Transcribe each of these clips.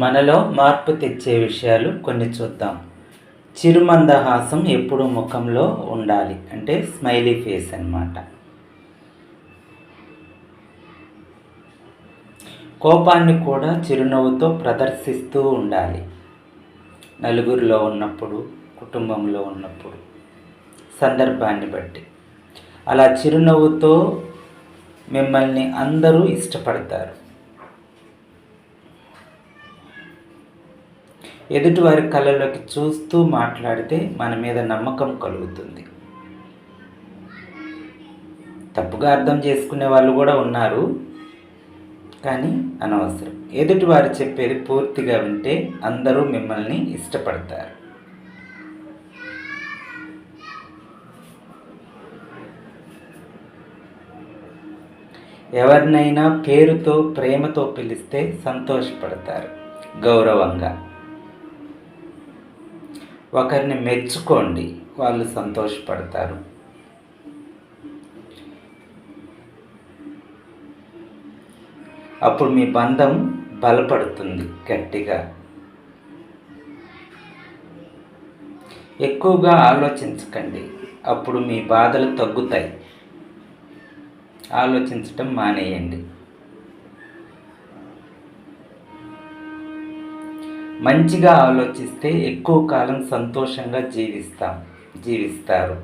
మనలో మార్పు తెచ్చే విషయాలు కొన్ని చూద్దాం. చిరుమందహాసం ఎప్పుడు ముఖంలో ఉండాలి అంటే స్మైలీ ఫేస్ అన్నమాట. కోపాన్ని కూడా చిరునవ్వుతో ప్రదర్శిస్తూ ఉండాలి. నలుగురిలో ఉన్నప్పుడు, కుటుంబంలో ఉన్నప్పుడు, సందర్భాన్ని బట్టి అలా చిరునవ్వుతో మిమ్మల్ని అందరూ ఇష్టపడతారు. ఎదుటివారి కళ్ళలోకి చూస్తూ మాట్లాడితే మన మీద నమ్మకం కలుగుతుంది. తప్పుగా అర్థం చేసుకునే వాళ్ళు కూడా ఉన్నారు, కానీ అనవసరం. ఎదుటివారు చెప్పేది పూర్తిగా వింటే అందరూ మిమ్మల్ని ఇష్టపడతారు. ఎవరినైనా పేరుతో ప్రేమతో పిలిస్తే సంతోషపడతారు, గౌరవంగా. ఒకరిని మెచ్చుకోండి, వాళ్ళు సంతోషపడతారు. అప్పుడు మీ బంధం బలపడుతుంది గట్టిగా. ఎక్కువగా ఆలోచించకండి, అప్పుడు మీ బాధలు తగ్గుతాయి. ఆలోచించటం మానేయండి. మంచిగా ఆలోచిస్తే ఎక్కువ కాలం సంతోషంగా జీవిస్తారు.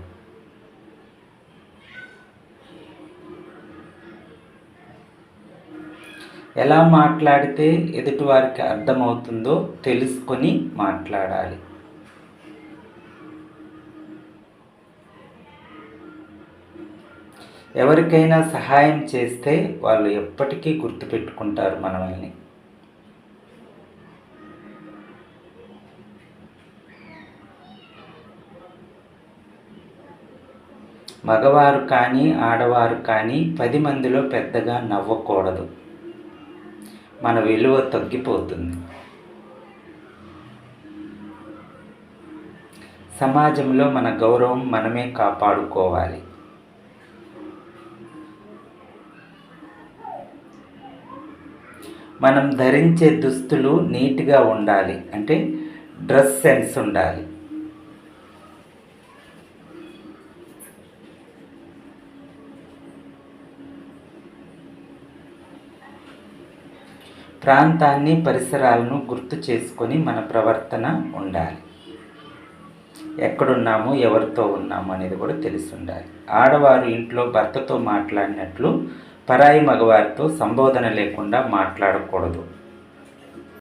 ఎలా మాట్లాడితే ఎదుటివారికి అర్థమవుతుందో తెలుసుకొని మాట్లాడాలి. ఎవరికైనా సహాయం చేస్తే వాళ్ళు ఎప్పటికీ గుర్తుపెట్టుకుంటారు మనల్ని. మగవారు కానీ ఆడవారు కానీ 10 మందిలో పెద్దగా నవ్వకూడదు. మన విలువ తగ్గిపోతుంది. సమాజంలో మన గౌరవం మనమే కాపాడుకోవాలి. మనం ధరించే దుస్తులు నీట్గా ఉండాలి, అంటే డ్రెస్ సెన్స్ ఉండాలి. ప్రాంతాన్ని, పరిసరాలను గుర్తు చేసుకొని మన ప్రవర్తన ఉండాలి. ఎక్కడున్నాము, ఎవరితో ఉన్నాము అనేది కూడా తెలిసి ఉండాలి. ఆడవారు ఇంట్లో భర్తతో మాట్లాడినట్లు పరాయి మగవారితో సంబోధన లేకుండా మాట్లాడకూడదు.